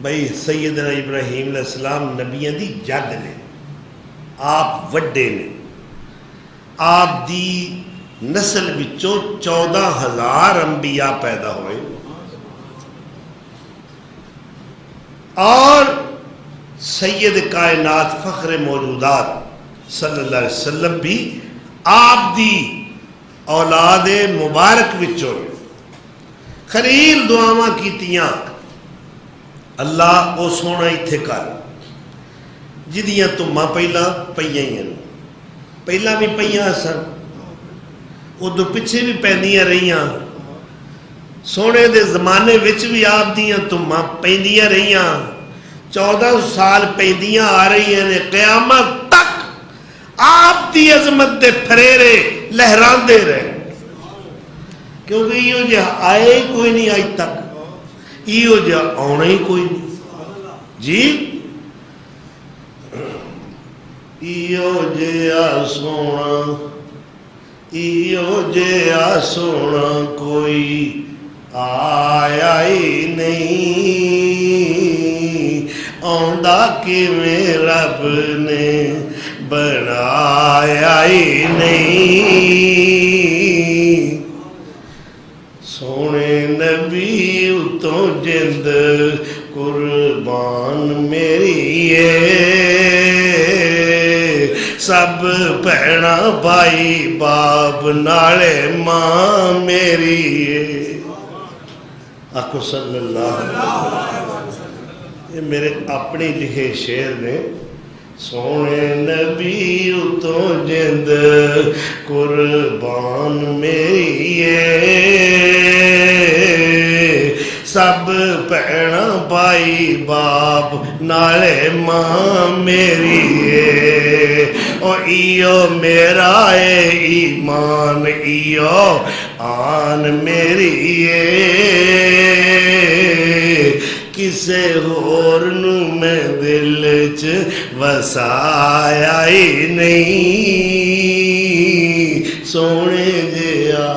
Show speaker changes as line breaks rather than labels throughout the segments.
بھائی سیدنا ابراہیم علیہ السلام نبیاں دی جد نے، آپ وڈے نے، آپ دی نسل وچوں 14,000 انبیاء پیدا ہوئے، اور سید کائنات فخر موجودات صلی اللہ علیہ وسلم بھی آپ دی اولاد مبارک وچوں خلیل دعاواں کیتیاں، اللہ او سونا ایتھے کر جدیاں تماں پہلا پئیاں ہی ہیں، پہلا بھی پئیاں سن، ادو پچھے بھی پیندیاں رہیاں، سونے دے زمانے وچ بھی آپ دیاں تماں پیندیاں رہیاں، 14 سال پیندیاں آ رہی ہیں، قیامت تک آپ دی عظمت دے پھریرے لہران دے رہے، کیونکہ یہ جو آئے کوئی نہیں آج تک، یہ جو آنا ہی کوئی نہیں جی، یہ سونا، یہ سونا کوئی آیا ہی نہیں، آندا کہ میں رب نے بنایا ہی نہیں، سونے نبی اتوں جند قربان میری ہے، سب بھیڑا بھائی باپ نالے ماں میری ہے، آخو صلی اللہ علیہ وسلم۔ یہ میرے اپنی لکھے شعر نے، سونے نبی اتوں جند قربان میری ہے، سب بھیڑا بھائی باپ نالے ماں میری ہے، او ایو میرا اے ایمان ایو آن میری ہے، کسے ہور نو میں دل چ وسایا ہی نہیں، سونے جیا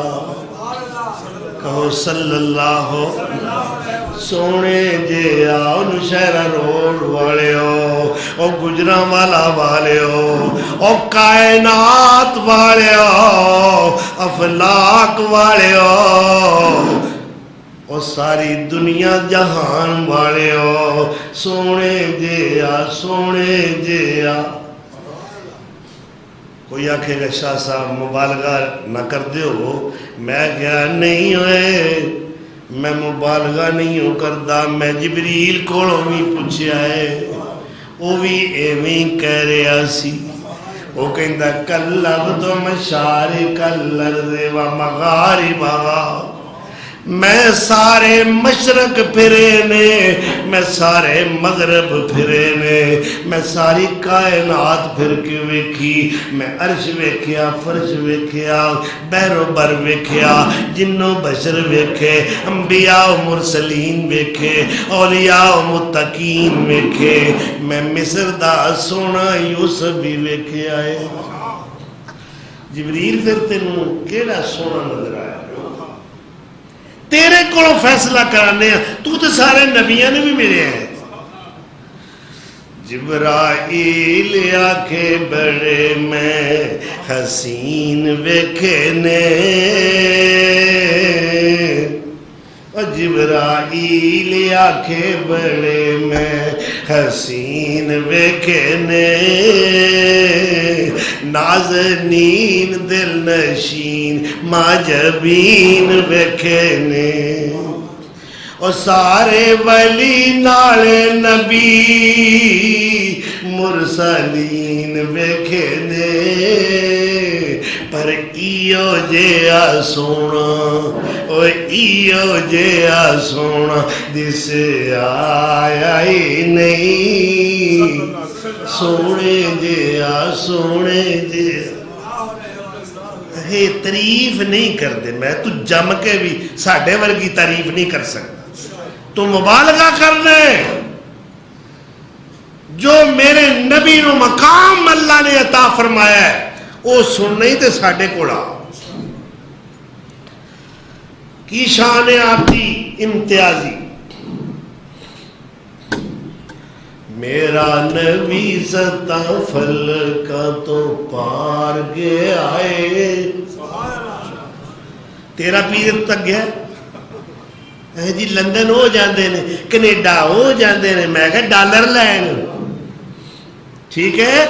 کہو صلی اللہ سونے جیا، ان شہرہ روڈ والے ہو، او گجرہ والا والے ہو، او کائنات والے ہو، افلاق والے ہو، او ساری دنیا جہان والے ہو، سونے جیا سونے جیا۔ کوئی آکھے گا شاہ صاحب مبالغہ نہ کر دے ہو، میں کہا نہیں ہوئے، میں مبالغہ نہیں ہو کردا، میں جبریل کولوں بھی پوچھیا ہے، وہ بھی ایویں کہہ رہا سی، وہ کہندا کلب تو مشارق الارض و مغاربہا، میں سارے مشرق پھرے نے، میں سارے مغرب پھرے نے، میں ساری کائنات پھر کے ویکھی، میں عرش ویکھیا، فرش ویکھیا، بحر و بر ویکھیا، جنو بشر ویکھے، انبیاء و مرسلین ویکھے، اولیاء و متقین ویکھے، میں مصر دا سونا یوسف بھی ویکھے آئے۔ جبریل پھر تینوں کیڑا سونا نظر آیا؟ تیرے کو فیصلہ کرانے ہیں، تو تے سارے نبیوں نے بھی ملے ہیں۔ جبرائیل آکھے بڑے میں حسین ویکھے نے، جبرائیل آکھے بڑے میں حسین ویکھے نے، نازنین دل نشین ماجبین ویکھے نے، اور سارے ولی نالے نبی مرسلین ویکھے نے، پر ایو جیا سونا، او ایو جیا سونا دس آیا ہی نہیں، سونے جیا سونے جیا۔ تعریف نہیں کر دے، میں تو جم کے بھی ساڑھے ورگی تعریف نہیں کر سکتا، تو مبالغہ کرنے، جو میرے نبی نو مقام اللہ نے عطا فرمایا ہے وہ سن نہیں تے ساڑھے کوڑا کی شان ہے آپ کی امتیازی۔ میرا نبی ستا فلکا تو پار گیا آئے. تیرا پیر تک گیا جی لندن ہو جاندے نے کینیڈا ہو جاندے نے میں کہا ڈالر لین ٹھیک ہے.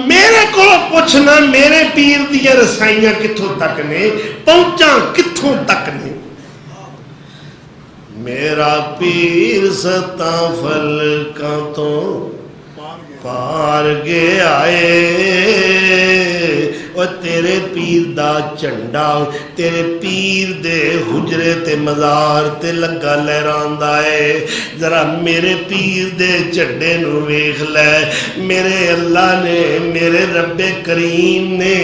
میرے کو پوچھنا میرے پیر دیا رسائیاں کتھوں تک نے پہنچاں کتھوں تک نے. میرا پیر ستا فلکاں تو پار گیا آئے. اور تیرے پیر دا چنڈا تیرے پیر دے حجرے تے مزار تے لگا لہراندا ہے. ذرا میرے پیر دے چنڈے نو ویکھ لے. میرے اللہ نے میرے رب کریم نے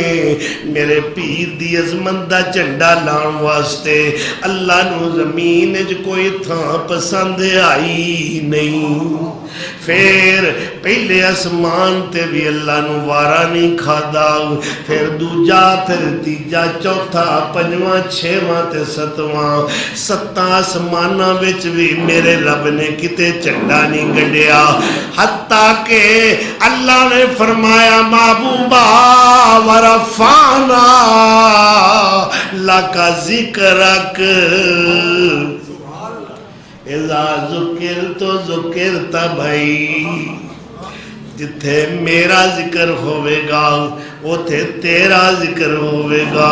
میرے پیر دی عظمت دا چنڈا لان واسطے اللہ نو زمین وچ کوئی تھاں پسند آئی نہیں. پھر پہلے آسمان تے بھی اللہ نو وارا نہیں کھادا. پھر دوجا پھر تیجا چوتھا پنجواں چھواں تے ستواں ستاں آسماناں وچ بھی میرے رب نے کتے چنڈا نہیں گڈیا. حتیٰ کہ اللہ نے فرمایا محبوبا ورفعنا لک ذکرک اذا ذکرت ذکرت بھائی. جتھے میرا ذکر ہوئے گا اوتھے تیرا ذکر ہوئے گا.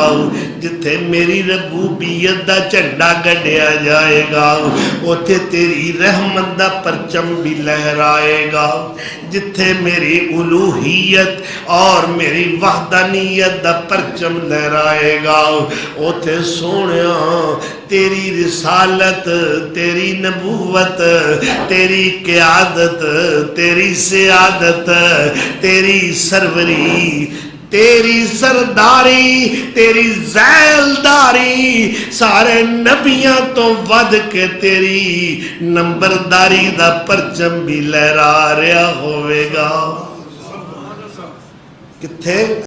جتھے میری ربوبیت دا جھنڈا گڈیا جائے گا اوتھے تیری رحمت دا پرچم بھی لہرائے گا. جتھے میری الوہیت اور میری وحدانیت دا پرچم لہرائے گا اوتھے سونیا تیری رسالت تیری نبوت تیری قیادت تیری سیادت تیری سروری تیری سرداری تیری ذیلداری سارے نبیاں تو ود کے تیری نمبرداری دا پرچم بھی لہرا رہا ہوئے گا. کتھے